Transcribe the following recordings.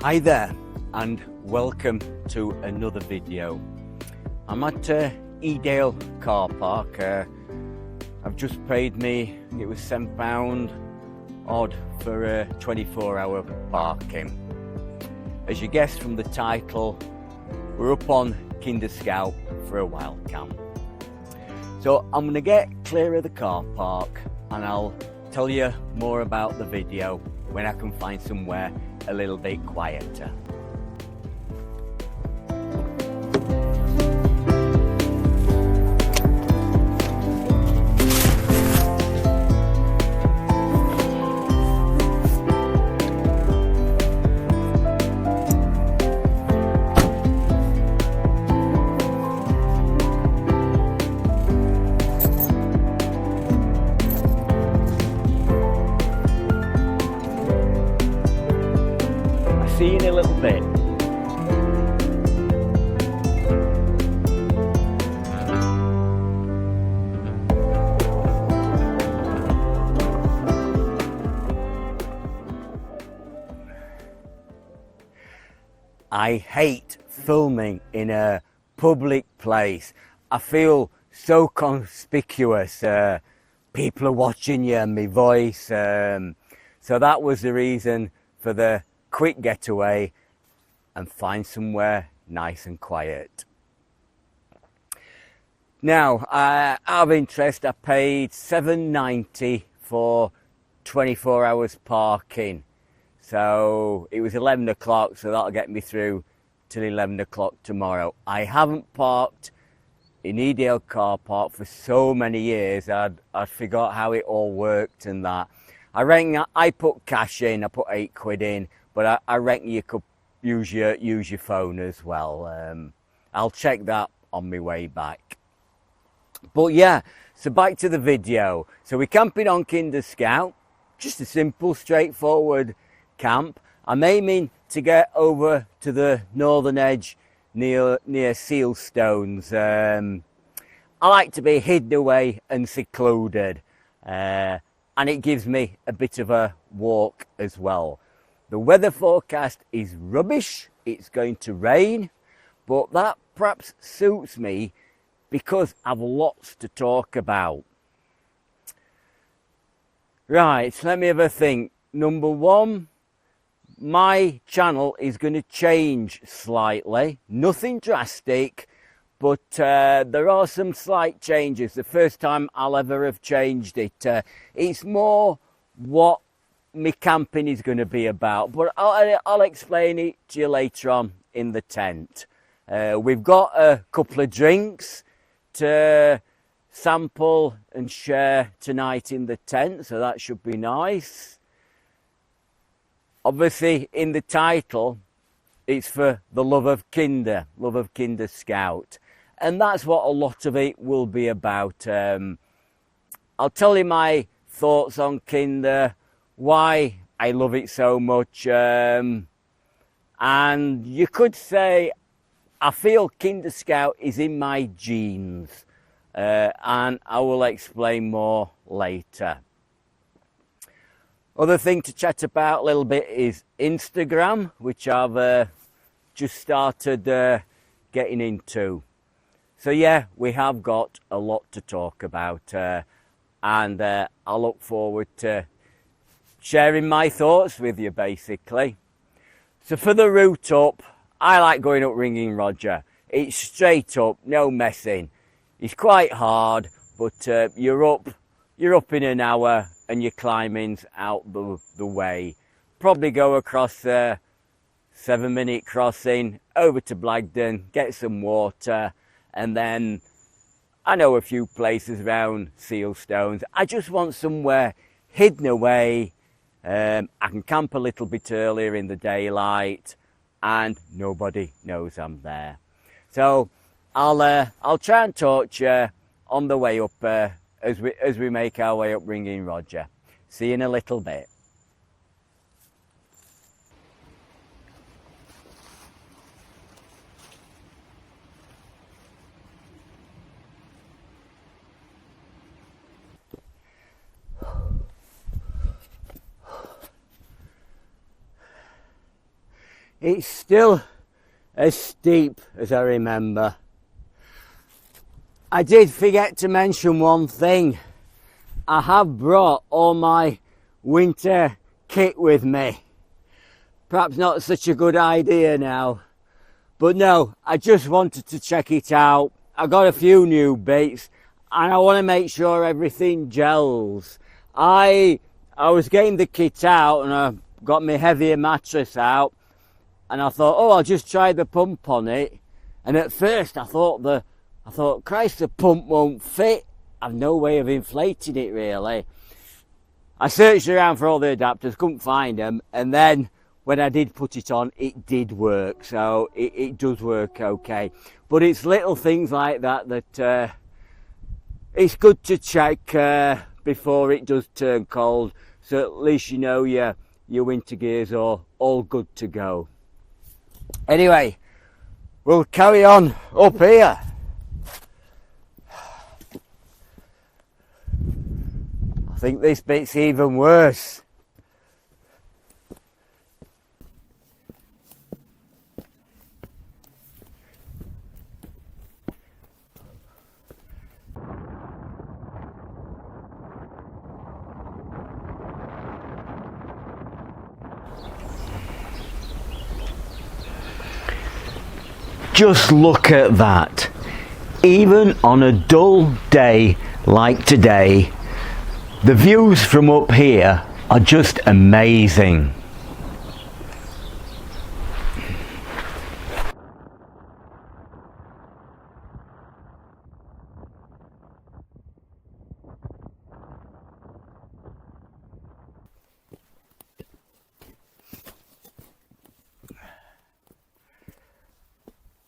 Hi there and welcome to another video. I'm at Edale car park. I've just paid me, it was £7 odd for a 24-hour parking. As you guessed from the title, we're up on Kinder Scout for a wild camp. So I'm going to get clear of the car park and I'll tell you more about the video when I can find somewhere a little bit quieter. See you in a little bit. I hate filming in a public place. I feel so conspicuous. People are watching you and my voice. So that was the reason for the quick getaway and find somewhere nice and quiet. Now, out of interest, I paid £7.90 for 24 hours parking. So it was 11 o'clock, so that'll get me through till 11 o'clock tomorrow. I haven't parked in Edale car park for so many years, I'd forgot how it all worked and that. I reckon I put cash in, I put £8 in, but I reckon you could use your phone as well. I'll check that on my way back. But yeah, so back to the video. So we're camping on Kinder Scout, just a simple, straightforward camp. I'm aiming to get over to the northern edge near Sealstones. I like to be hidden away and secluded, and it gives me a bit of a walk as well. The weather forecast is rubbish, it's going to rain, but that perhaps suits me because I've lots to talk about. Right, let me have a think. Number one, my channel is going to change slightly, nothing drastic, but there are some slight changes. The first time I'll ever have changed it. It's more what my camping is going to be about, but I'll explain it to you later on in the tent. We've got a couple of drinks to sample and share tonight in the tent, so that should be nice. Obviously in the title it's for the love of Kinder Scout, and that's what a lot of it will be about. I'll tell you my thoughts on Kinder, why I love it so much, and you could say I feel Kinder Scout is in my genes, and I will explain more later. Other thing to chat about a little bit is Instagram, which I've just started getting into. So yeah, we have got a lot to talk about, and I look forward to sharing my thoughts with you basically. So for the route up, I like going up Ringing Roger. It's straight up, no messing. It's quite hard, but you're up in an hour and your climbing's out the way. Probably go across the 7-minute crossing over to Blagden, get some water, and then I know a few places around Sealstones. I just want somewhere hidden away. I can camp a little bit earlier in the daylight and nobody knows I'm there. So I'll try and talk to you on the way up as we make our way up Ringing Roger. See you in a little bit. it's still as steep as I remember. I did forget to mention one thing. I have brought all my winter kit with me. Perhaps not such a good idea now, but no, I just wanted to check it out. I got a few new bits and I want to make sure everything gels. I was getting the kit out and I got my heavier mattress out and I thought, oh, I'll just try the pump on it. And at first I thought, Christ, the pump won't fit. I've no way of inflating it really. I searched around for all the adapters, couldn't find them, and then when I did put it on, it did work, so it does work okay. But it's little things like that that it's good to check before it does turn cold, so at least you know your winter gears are all good to go. Anyway, we'll carry on up here. I think this bit's even worse. Just look at that. Even on a dull day like today, the views from up here are just amazing.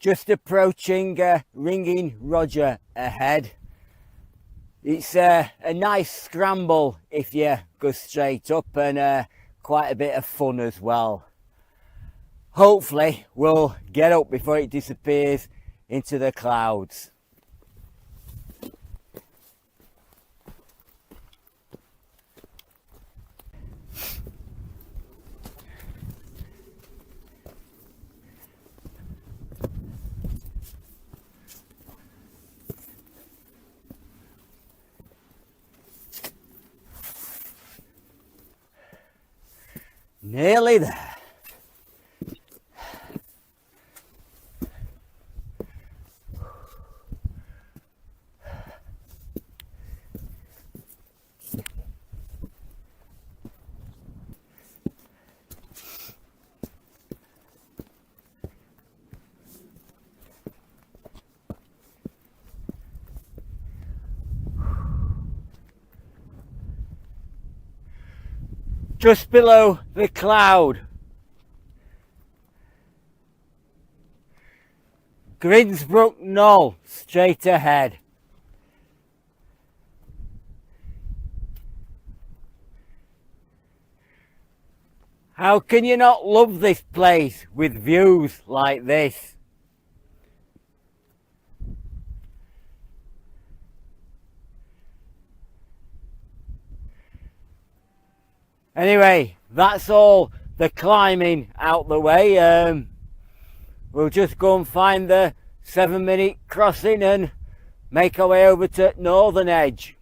Just approaching Ringing Roger ahead. It's a nice scramble if you go straight up, and quite a bit of fun as well. Hopefully we'll get up before it disappears into the clouds. Nearly there. Just below the cloud, Grinsbrook Knoll straight ahead. How can you not love this place with views like this? Anyway, that's all the climbing out the way. We'll just go and find the 7-minute crossing and make our way over to Northern Edge.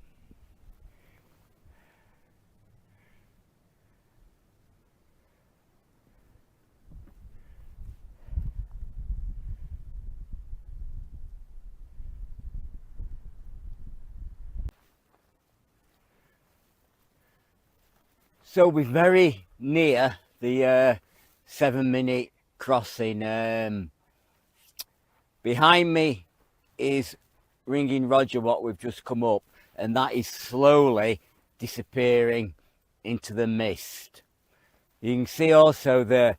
So we're very near the 7-minute crossing. Behind me is Ringing Roger, what we've just come up, and that is slowly disappearing into the mist. You can see also the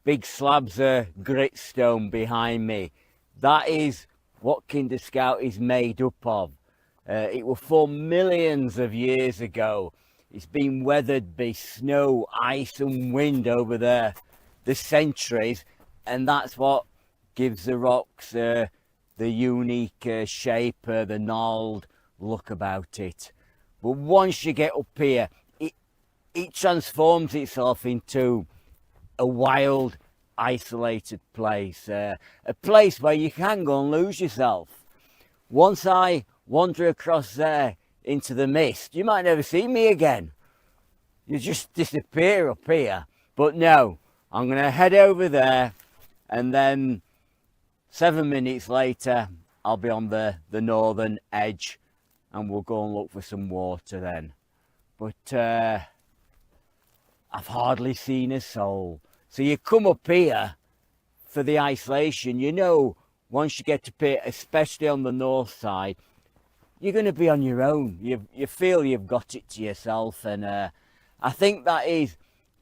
big slabs of gritstone behind me. That is what Kinder Scout is made up of. It was formed millions of years ago. It's been weathered by snow, ice and wind over the centuries, and that's what gives the rocks the unique shape, the gnarled look about it. But once you get up here, it transforms itself into a wild isolated place, a place where you can go and lose yourself. Once I wander across there into the mist, you might never see me again. You just disappear up here. But no, I'm going to head over there, and then 7 minutes later I'll be on the northern edge, and we'll go and look for some water then. But I've hardly seen a soul. So you come up here for the isolation. You know, once you get up here, especially on the north side, you're going to be on your own. You feel you've got it to yourself, and I think that is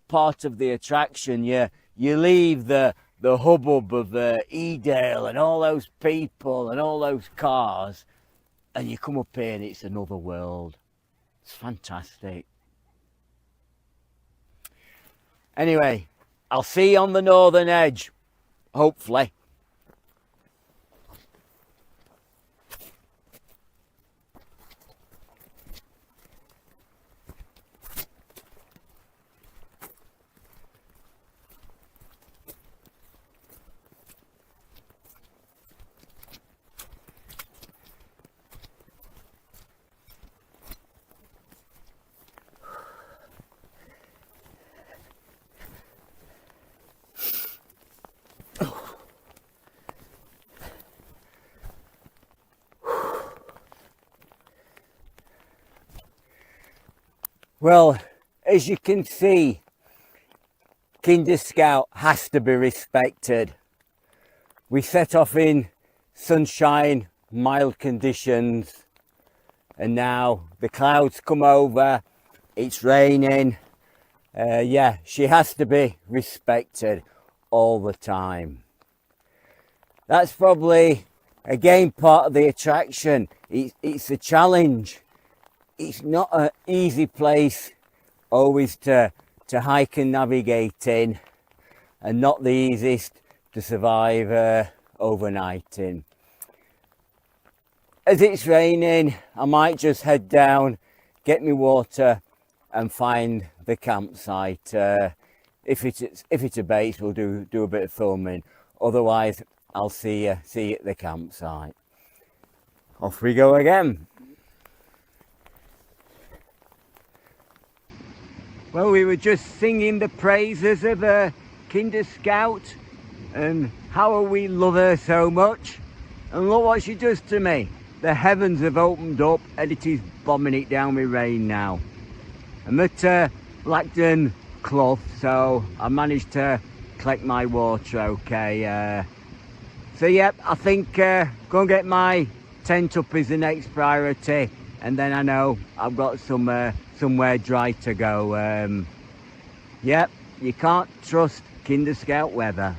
part of the attraction. You leave the hubbub of Edale and all those people and all those cars, and you come up here and it's another world. It's fantastic. Anyway, I'll see you on the northern edge, hopefully. Well, as you can see, Kinder Scout has to be respected. We set off in sunshine, mild conditions, and now the clouds come over, it's raining. Yeah, she has to be respected all the time. That's probably, again, part of the attraction. It's a challenge. It's not an easy place always to hike and navigate in, and not the easiest to survive overnight in. As it's raining, I might just head down, get me water and find the campsite. If it abates, we'll do a bit of filming. Otherwise, I'll see you at the campsite. Off we go again. Well, we were just singing the praises of Kinder Scout and how we love her so much. And look what she does to me. The heavens have opened up and it is bombing it down with rain now. I'm at Blackburn Clough, so I managed to collect my water okay. So yeah, I think go and get my tent up is the next priority, and then I know I've got somewhere dry to go. Yep, you can't trust Kinder Scout weather.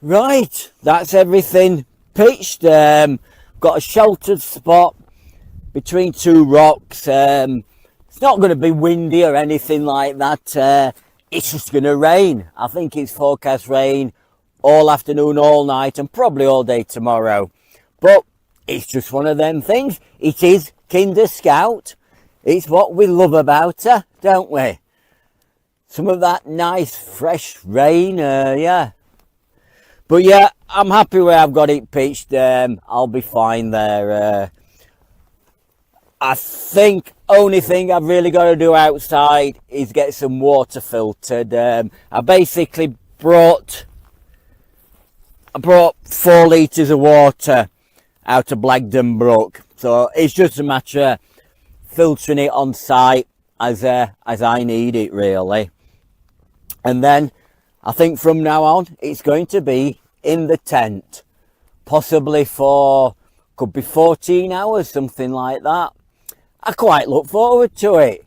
Right, that's everything pitched. Got a sheltered spot between two rocks. It's not going to be windy or anything like that. It's just going to rain. I think it's forecast rain all afternoon, all night, and probably all day tomorrow. But it's just one of them things. It is Kinder Scout. It's what we love about her, don't we? Some of that nice fresh rain, yeah. But yeah, I'm happy where I've got it pitched. I'll be fine there. I think only thing I've really got to do outside is get some water filtered. I basically brought 4 litres of water out of Blagden Brook, so it's just a matter of filtering it on site as I need it, really. And then I think from now on it's going to be in the tent, possibly could be 14 hours, something like that. I quite look forward to it.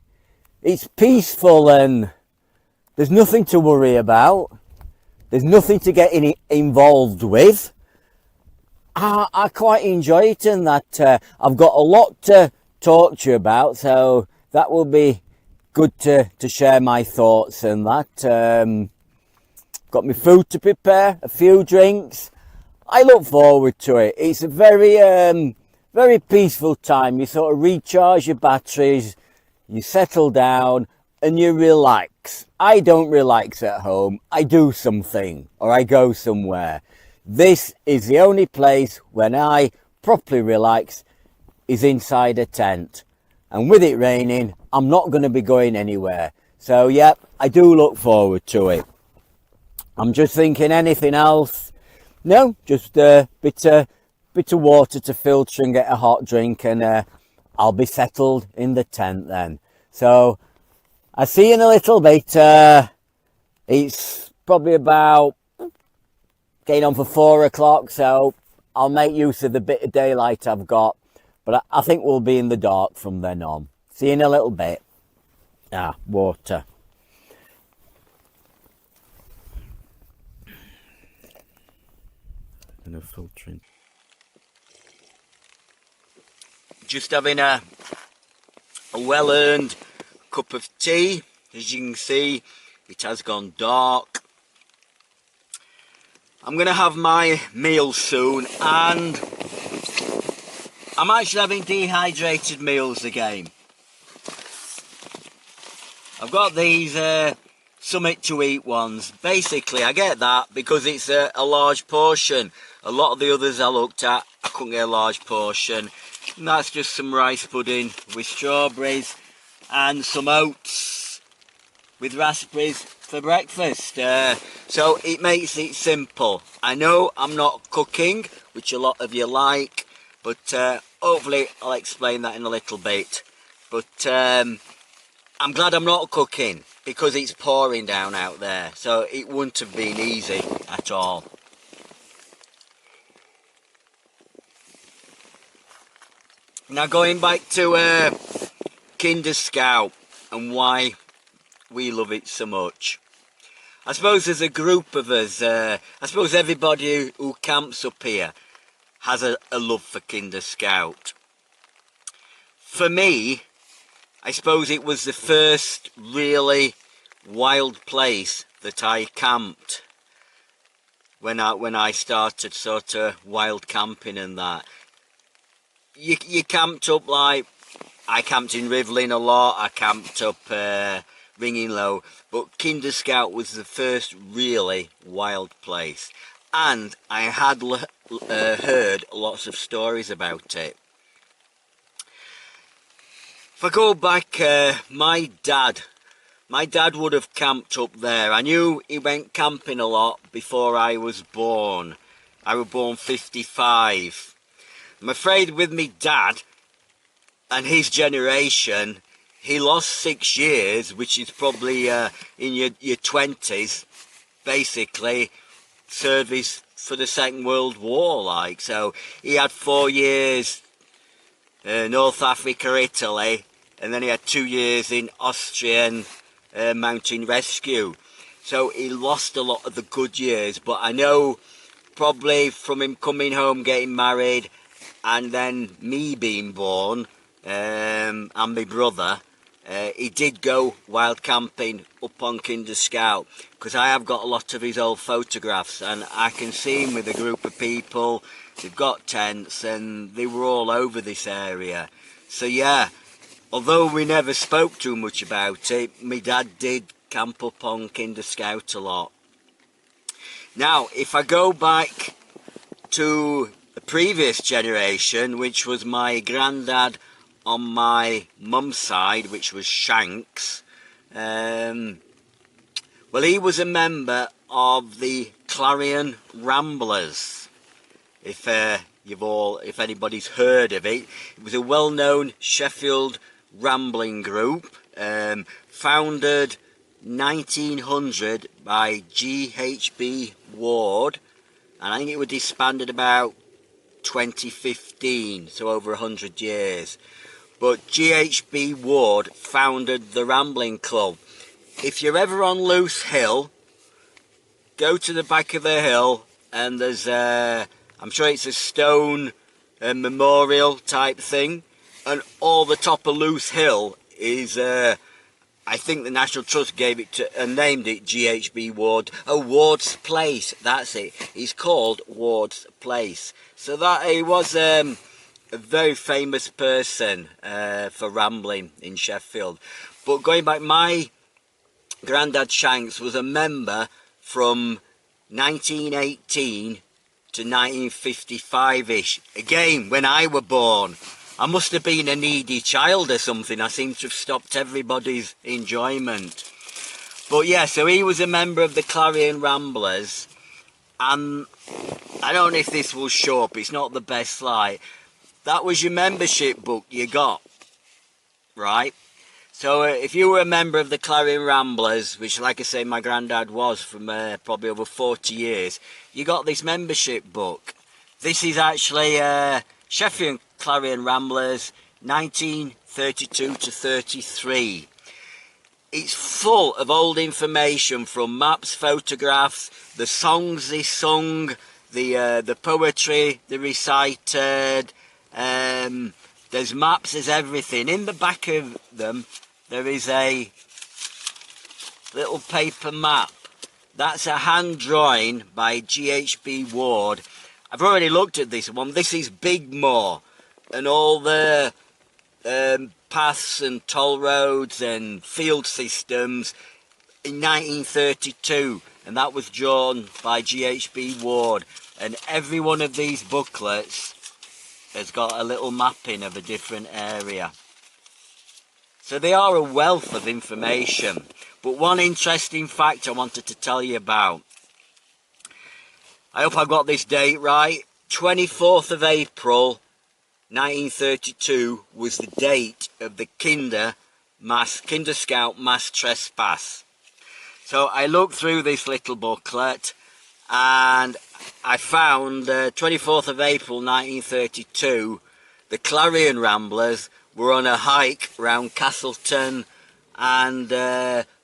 It's peaceful and there's nothing to worry about. There's nothing to get involved with. I quite enjoy it, and that I've got a lot to talk to you about, so that will be good to share my thoughts and that. Got my food to prepare, a few drinks. I look forward to it. It's a very very peaceful time. You sort of recharge your batteries, you settle down and you relax. I don't relax at home. I do something or I go somewhere. This is the only place when I properly relax is inside a tent. And with it raining, I'm not going to be going anywhere. So, yep, I do look forward to it. I'm just thinking anything else? No, just a bit of water to filter and get a hot drink, and I'll be settled in the tent then. So, I'll see you in a little bit. It's probably about getting on for 4 o'clock, so I'll make use of the bit of daylight I've got. But I think we'll be in the dark from then on. See you in a little bit. Water. And a filtering. Just having a well-earned cup of tea. As you can see, it has gone dark. I'm going to have my meal soon, and I'm actually having dehydrated meals again. I've got these Summit to Eat ones. Basically, I get that because it's a large portion. A lot of the others I looked at, I couldn't get a large portion. And that's just some rice pudding with strawberries and some oats with raspberries for breakfast. So it makes it simple. I know I'm not cooking, which a lot of you like, but hopefully I'll explain that in a little bit. But I'm glad I'm not cooking because it's pouring down out there, so it wouldn't have been easy at all. Now going back to Kinder Scout and why we love it so much. I suppose there's a group of us, I suppose everybody who camps up here has a love for Kinder Scout. For me, I suppose it was the first really wild place that I camped when I started sort of wild camping and that. You camped up, like I camped in Rivlin a lot, I camped up Ringing Low, but Kinder Scout was the first really wild place, and I had heard lots of stories about it. If I go back, my dad would have camped up there. I knew he went camping a lot before I was born. I was born 55. I'm afraid with me dad and his generation, he lost 6 years, which is probably in your 20s, basically service for the Second World War, like. So he had 4 years North Africa, Italy, and then he had 2 years in Austrian mountain rescue. So he lost a lot of the good years, but I know probably from him coming home, getting married, and then me being born, and my brother, he did go wild camping up on Kinder Scout, because I have got a lot of his old photographs, and I can see him with a group of people. They've got tents, and they were all over this area. So yeah, although we never spoke too much about it, my dad did camp up on Kinder Scout a lot. Now, if I go back to the previous generation, which was my granddad on my mum's side, which was Shanks, well, he was a member of the Clarion Ramblers. If anybody's heard of it, it was a well-known Sheffield rambling group, founded 1900 by G.H.B. Ward, and I think it was disbanded about 2015, so over 100 years. But G.H.B. Ward founded the Rambling Club. If you're ever on Loose Hill, go to the back of the hill, and there's I'm sure it's a stone memorial type thing, and all the top of Loose Hill is I think the National Trust gave it to and named it G.H.B. Ward. Oh, Ward's Place, that's it. It's called Ward's Place. So that it was a a very famous person for rambling in Sheffield. But going back, my granddad Shanks was a member from 1918 to 1955-ish. Again, when I were born. I must have been a needy child or something. I seem to have stopped everybody's enjoyment. But yeah, so he was a member of the Clarion Ramblers. And I don't know if this will show up. It's not the best light. That was your membership book you got, right? So if you were a member of the Clarion Ramblers, which like I say my granddad was from probably over 40 years, you got this membership book. This is actually Sheffield Clarion Ramblers 1932 to 33. It's full of old information from maps, photographs, the songs they sung, the poetry they recited. There's maps, there's everything. In the back of them there is a little paper map. That's a hand drawing by G.H.B. Ward. I've already looked at this one. This is Bigmore and all the paths and toll roads and field systems in 1932, and that was drawn by G.H.B. Ward. And every one of these booklets has got a little mapping of a different area. So they are a wealth of information. But one interesting fact I wanted to tell you about. I hope I got this date right. 24th of April 1932 was the date of the Kinder Scout mass trespass. So I looked through this little booklet and I found 24th of April 1932, the Clarion Ramblers were on a hike around Castleton and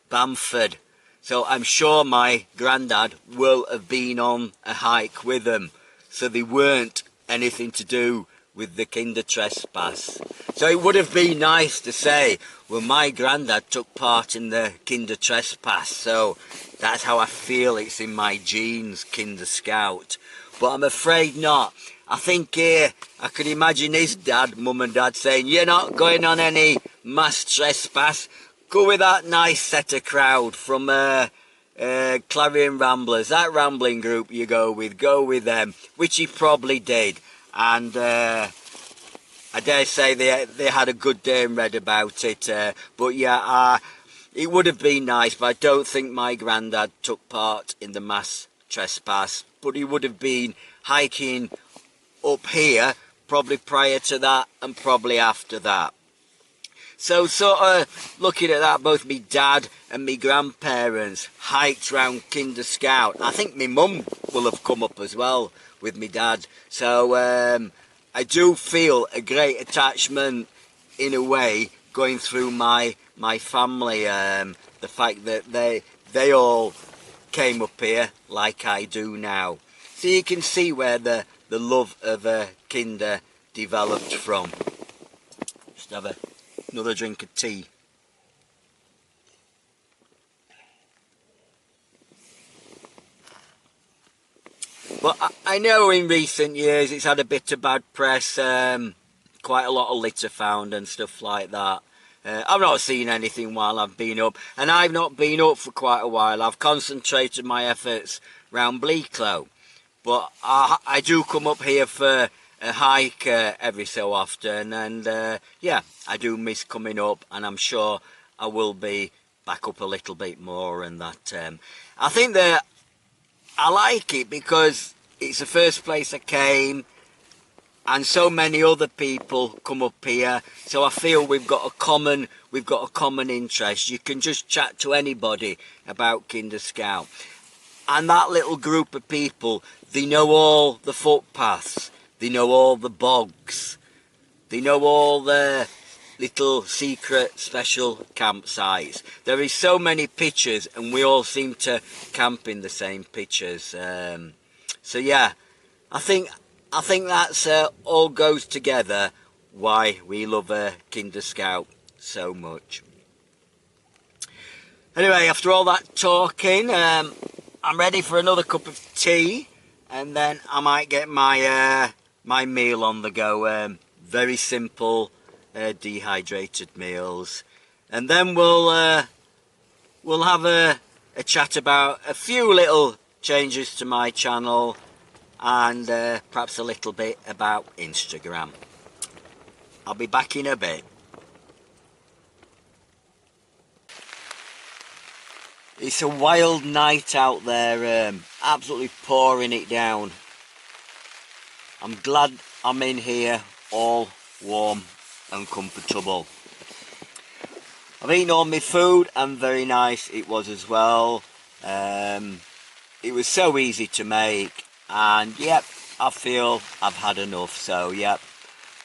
Bamford. So I'm sure my granddad will have been on a hike with them. So they weren't anything to do with the Kinder trespass. So it would have been nice to say, well, my granddad took part in the Kinder trespass. So that's how I feel. It's in my genes, Kinder Scout. But I'm afraid not. I think I could imagine his dad, mum and dad saying, you're not going on any mass trespass. Go with that nice set of crowd from Clarion Ramblers. That rambling group you go with them. Which he probably did. And I dare say they had a good day and read about it. But yeah, it would have been nice, but I don't think my granddad took part in the mass trespass. But he would have been hiking up here, probably prior to that and probably after that. So sort of looking at that, both me dad and me grandparents hiked round Kinder Scout. I think my mum will have come up as well with me dad. So I do feel a great attachment in a way going through my family. The fact that they all came up here like I do now. So you can see where the love of Kinder developed from. Just have another drink of tea. But I know in recent years it's had a bit of bad press, quite a lot of litter found and stuff like that. I've not seen anything while I've been up, and I've not been up for quite a while. I've concentrated my efforts round Bleaklow, but I do come up here for a hike every so often, and yeah, I do miss coming up, and I'm sure I will be back up a little bit more. And that I think that I like it because it's the first place I came, and so many other people come up here, so I feel we've got a common interest. You can just chat to anybody about Kinder Scout, and that little group of people, they know all the footpaths, they know all the bogs, they know all the little secret special campsites. There is so many pictures, and we all seem to camp in the same pictures. So yeah, I think that's all goes together why we love Kinder Scout so much. Anyway, after all that talking, I'm ready for another cup of tea, and then I might get my my meal on the go very simple dehydrated meals. And then we'll have a chat about a few little changes to my channel, and perhaps a little bit about Instagram. I'll be back in a bit. It's a wild night out there, absolutely pouring it down. I'm glad I'm in here all warm and comfortable. I've eaten all my food and very nice it was as well. It was so easy to make, and yep, I feel I've had enough, so yep,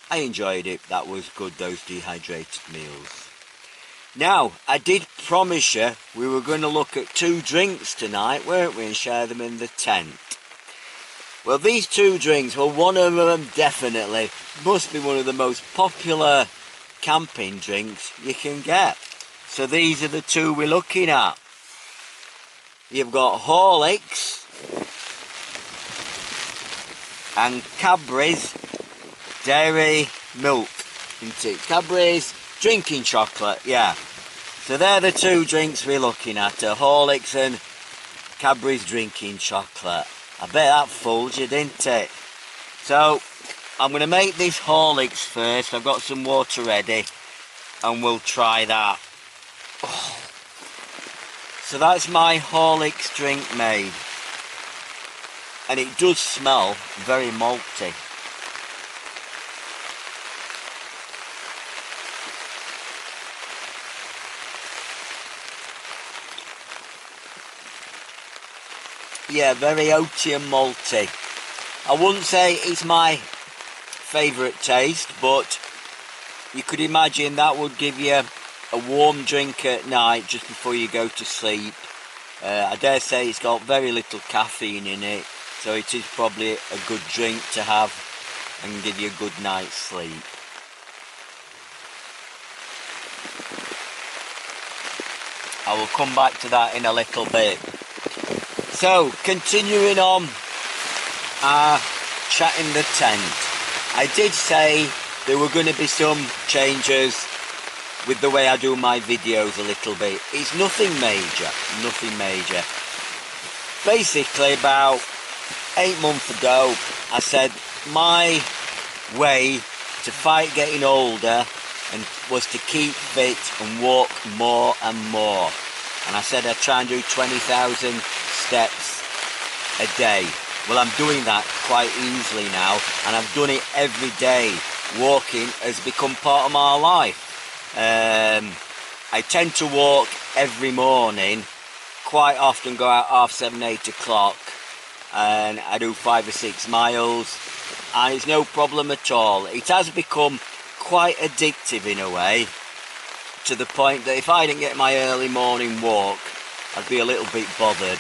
I enjoyed it. That was good, those dehydrated meals. Now, I did promise you we were going to look at 2 drinks tonight, weren't we, and share them in the tent. Well, these 2 drinks, well, one of them definitely must be one of the most popular camping drinks you can get. So these are the 2 we're looking at. You've got Horlicks and Cadbury's Dairy Milk, isn't it? Cadbury's drinking chocolate, yeah. So they're the 2 drinks we're looking at, Horlicks and Cadbury's drinking chocolate. I bet that fooled you, didn't it? So I'm going to make this Horlicks first. I've got some water ready and we'll try that. Oh. So that's my Horlicks drink made, and it does smell very malty. Yeah, very oaty and malty. I wouldn't say it's my favourite taste, but you could imagine that would give you a warm drink at night just before you go to sleep. I dare say it's got very little caffeine in it, so it is probably a good drink to have and give you a good night's sleep. I will come back to that in a little bit. So, continuing on our chat in the tent, I did say there were going to be some changes with the way I do my videos a little bit. It's nothing major, nothing major. Basically, about 8 months ago, I said my way to fight getting older was to keep fit and walk more and more. And I said I'd try and do 20,000 steps a day. Well, I'm doing that quite easily now, and I've done it every day. Walking has become part of my life. I tend to walk every morning, quite often go out 7:30, 8 o'clock, and I do 5 or 6 miles, and it's no problem at all. It has become quite addictive in a way, to the point that if I didn't get my early morning walk, I'd be a little bit bothered.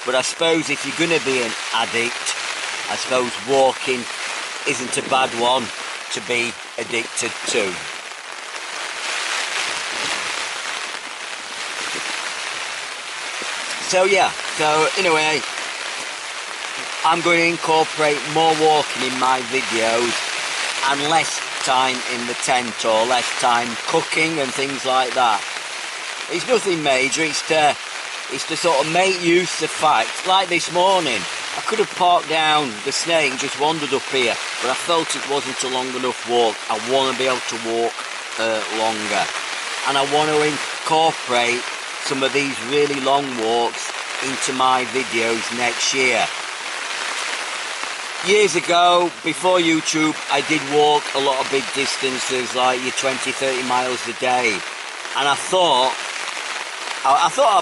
But I suppose if you're going to be an addict, I suppose walking isn't a bad one to be addicted to. So yeah, so in a way, I'm going to incorporate more walking in my videos and less time in the tent, or less time cooking and things like that. It's nothing major, it's to sort of make use of the fact, like this morning, I could have parked down the Snake and just wandered up here, but I felt it wasn't a long enough walk. I want to be able to walk longer, and I want to incorporate some of these really long walks into my videos next year. Years ago, before YouTube, I did walk a lot of big distances, like your 20-30 miles a day, and I thought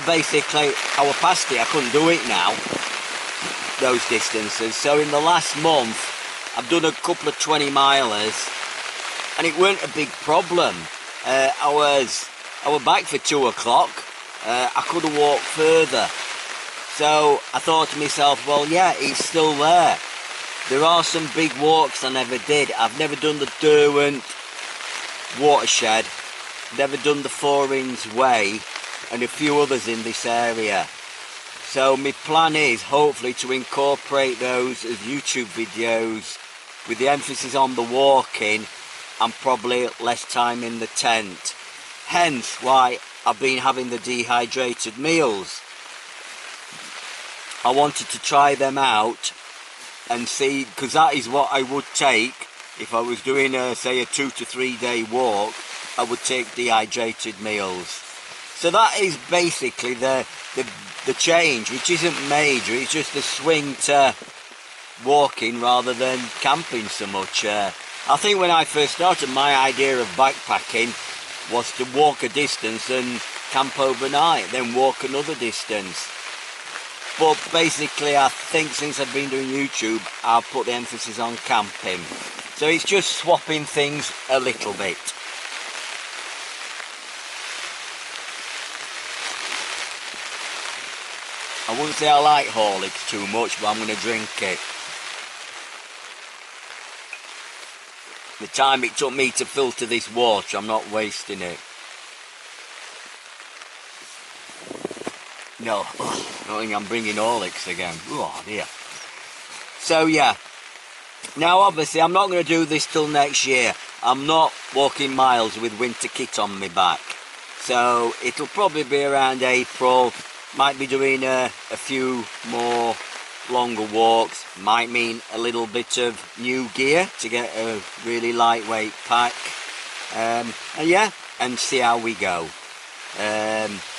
basically I was past it. I couldn't do it now, those distances. So in the last month, I've done a couple of 20 milers, and it weren't a big problem. I was back for 2 o'clock. I could have walked further. So I thought to myself, well, yeah, it's still there. There are some big walks I never did. I've never done the Derwent watershed, never done the Four Rings Way, and a few others in this area. So my plan is hopefully to incorporate those as YouTube videos with the emphasis on the walking, and probably less time in the tent. Hence why I've been having the dehydrated meals. I wanted to try them out and see, because that is what I would take if I was doing say a 2 to 3 day walk. I would take dehydrated meals. So that is basically the change, which isn't major. It's just a swing to walking rather than camping so much. I think when I first started, my idea of backpacking was to walk a distance and camp overnight, then walk another distance. But basically, I think since I've been doing YouTube, I've put the emphasis on camping. So it's just swapping things a little bit. I wouldn't say I like Horlicks too much, but I'm going to drink it. The time it took me to filter this water, I'm not wasting it. No, I don't think I'm bringing Horlicks again. Oh dear. So yeah, now obviously I'm not going to do this till next year. I'm not walking miles with winter kit on my back. So it'll probably be around April. Might be doing a few more longer walks. Might mean a little bit of new gear to get a really lightweight pack. And yeah, and see how we go.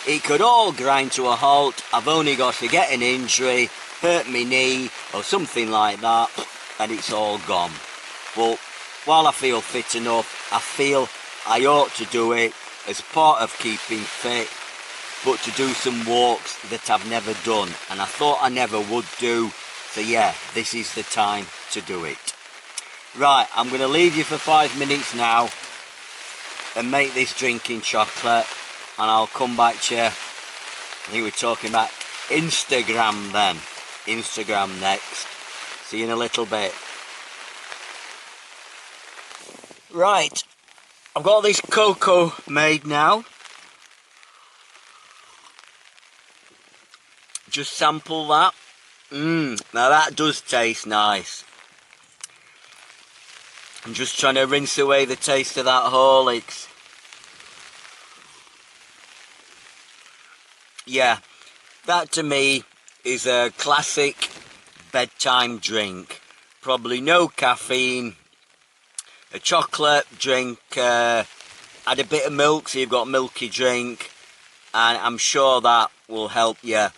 It could all grind to a halt. I've only got to get an injury, hurt my knee or something like that, and it's all gone. But while I feel fit enough, I feel I ought to do it as part of keeping fit, but to do some walks that I've never done, and I thought I never would do. So yeah, this is the time to do it. Right, I'm going to leave you for 5 minutes now and make this drinking chocolate, and I'll come back to you. I think we're talking about Instagram then. Instagram next. See you in a little bit. Right, I've got this cocoa made now. Just sample that. Now that does taste nice. I'm just trying to rinse away the taste of that Horlicks. Yeah, that to me is a classic bedtime drink. Probably no caffeine, a chocolate drink, add a bit of milk so you've got a milky drink, and I'm sure that will help you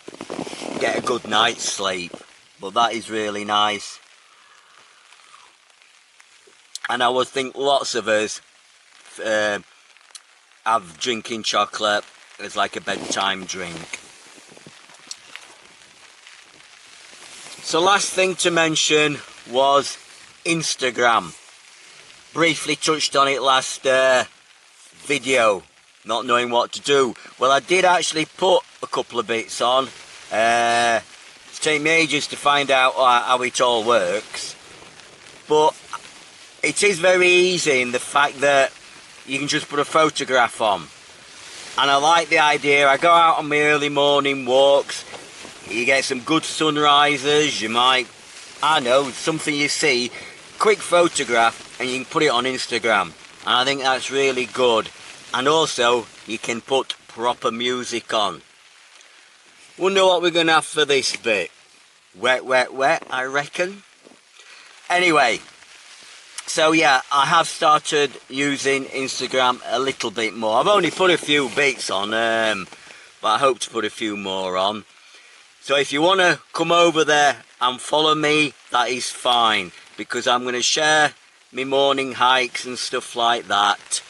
get a good night's sleep. But that is really nice. And I would think lots of us have drinking chocolate as like a bedtime drink. So last thing to mention was Instagram. Briefly touched on it last video, not knowing what to do. Well, I did actually put a couple of bits on. It's taken me ages to find out how it all works, but it is very easy in the fact that you can just put a photograph on. And I like the idea. I go out on my early morning walks, you get some good sunrises, you might, I know, something you see, quick photograph, and you can put it on Instagram. And I think that's really good. And also, you can put proper music on. Wonder what we're going to have for this bit. Wet, wet, wet, I reckon. Anyway, so yeah, I have started using Instagram a little bit more. I've only put a few bits on, but I hope to put a few more on. So if you want to come over there and follow me, that is fine, because I'm going to share my morning hikes and stuff like that.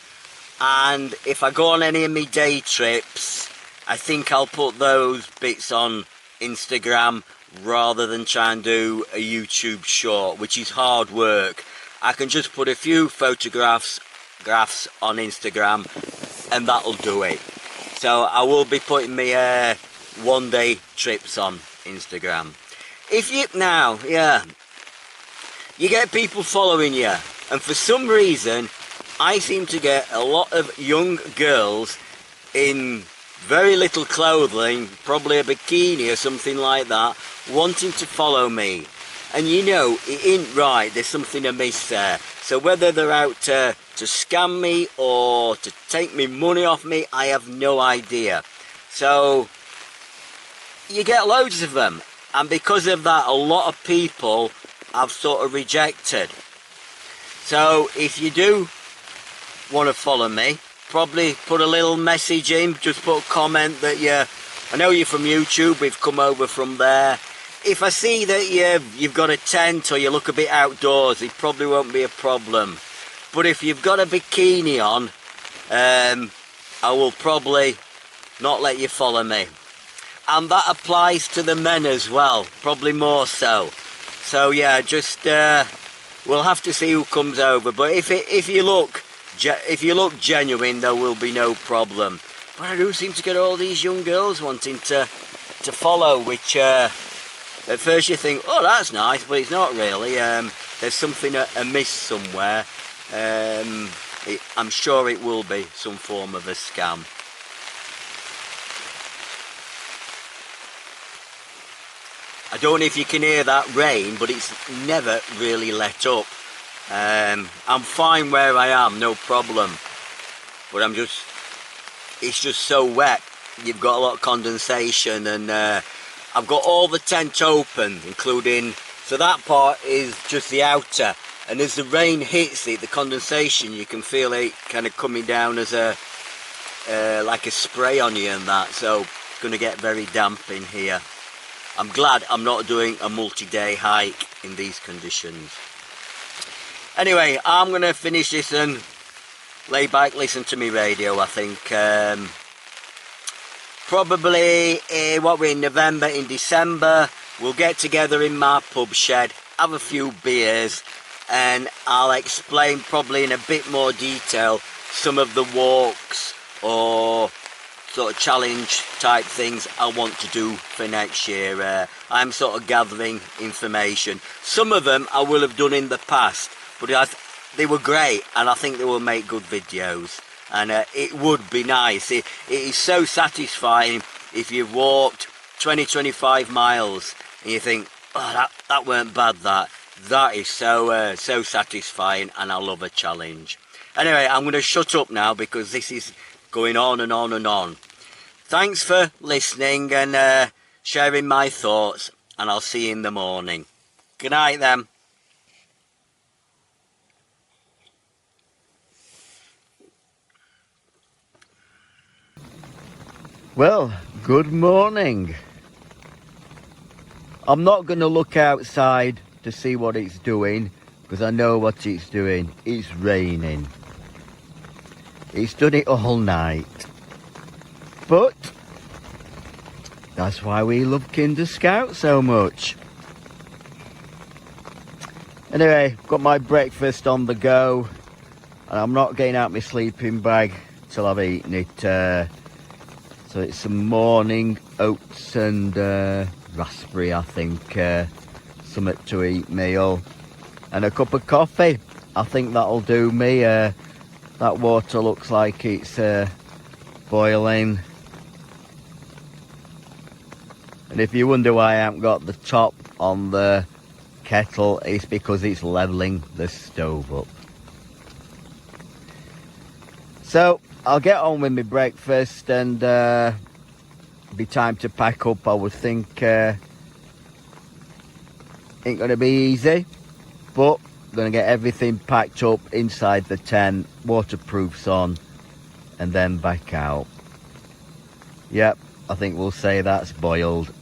And if I go on any of my day trips, I think I'll put those bits on Instagram rather than try and do a YouTube short, which is hard work. I can just put a few photographs on Instagram and that'll do it. So I will be putting my one-day trips on Instagram. If you now, yeah, you get people following you, and for some reason I seem to get a lot of young girls in very little clothing, probably a bikini or something like that, wanting to follow me. And you know, it ain't right, there's something amiss there. So whether they're out to scam me or to take me money off me, I have no idea. So you get loads of them, and because of that, a lot of people have sort of rejected. So if you do want to follow me, probably put a little message in, just put a comment that I know you're from YouTube, we've come over from there. If I see that you've got a tent or you look a bit outdoors, it probably won't be a problem. But if you've got a bikini on, I will probably not let you follow me. And that applies to the men as well, probably more so. So yeah, just we'll have to see who comes over. But if you look genuine, there will be no problem. But I do seem to get all these young girls wanting to follow, which at first you think, oh, that's nice, but it's not really. There's something amiss somewhere. I'm sure it will be some form of a scam. I don't know if you can hear that rain, but it's never really let up. I'm fine where I am, no problem. But it's just so wet. You've got a lot of condensation, and I've got all the tent open, including, so that part is just the outer. And as the rain hits it, the condensation, you can feel it kind of coming down as like a spray on you and that. So it's going to get very damp in here. I'm glad I'm not doing a multi-day hike in these conditions. Anyway, I'm going to finish this and lay back, listen to me radio, I think. Probably, what we're in November, in December, we'll get together in my pub shed, have a few beers, and I'll explain probably in a bit more detail some of the walks or sort of challenge type things I want to do for next year. I'm sort of gathering information. Some of them I will have done in the past, but they were great, and I think they will make good videos. And it would be nice. It is so satisfying if you've walked 20-25 miles and you think, oh, that weren't bad. That is so satisfying, and I love a challenge. Anyway, I'm going to shut up now because this is going on and on and on. Thanks for listening and sharing my thoughts, and I'll see you in the morning. Good night then. Well, good morning. I'm not going to look outside to see what it's doing, because I know what it's doing. It's raining. It's done it all night. But that's why we love Kinder Scout so much. Anyway, got my breakfast on the go, and I'm not getting out my sleeping bag till I've eaten it. So it's some morning oats and raspberry, I think, something to eat meal, and a cup of coffee. I think that'll do me. That water looks like it's boiling. And if you wonder why I haven't got the top on the kettle, it's because it's levelling the stove up. So I'll get on with my breakfast, and be time to pack up. I would think ain't gonna be easy, but gonna get everything packed up inside the tent, waterproofs on, and then back out. Yep, I think we'll say that's boiled.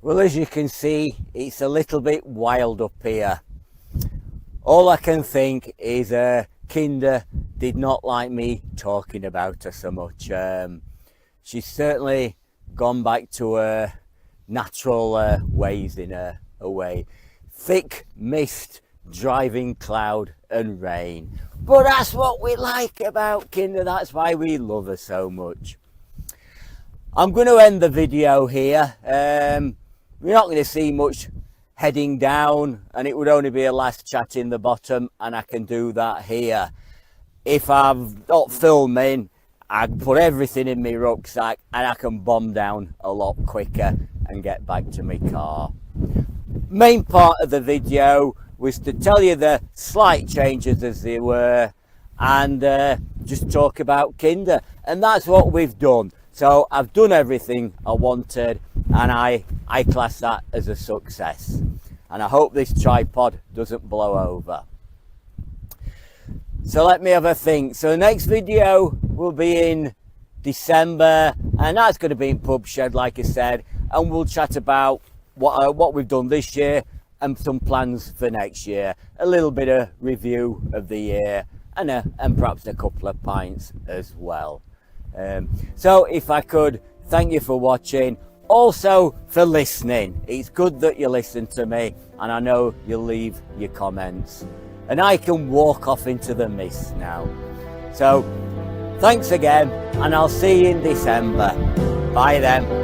Well, as you can see, it's a little bit wild up here. All I can think is Kinder did not like me talking about her so much. She's certainly gone back to her natural ways in a way. Thick mist, driving cloud and rain. But that's what we like about Kinder. That's why we love her so much. I'm going to end the video here. We're not going to see much heading down, and it would only be a last chat in the bottom, and I can do that here. If I'm not filming, I put everything in my rucksack and I can bomb down a lot quicker and get back to my car. Main part of the video was to tell you the slight changes as they were, and just talk about Kinder, and that's what we've done. So I've done everything I wanted, and I class that as a success, and I hope this tripod doesn't blow over. So let me have a think. So the next video will be in December, and that's going to be in Pub Shed, like I said, and we'll chat about what we've done this year and some plans for next year. A little bit of review of the year, and perhaps a couple of pints as well. So if I could thank you for watching, also for listening. It's good that you listen to me, and I know you'll leave your comments, and I can walk off into the mist now. So thanks again, and I'll see you in December. Bye then.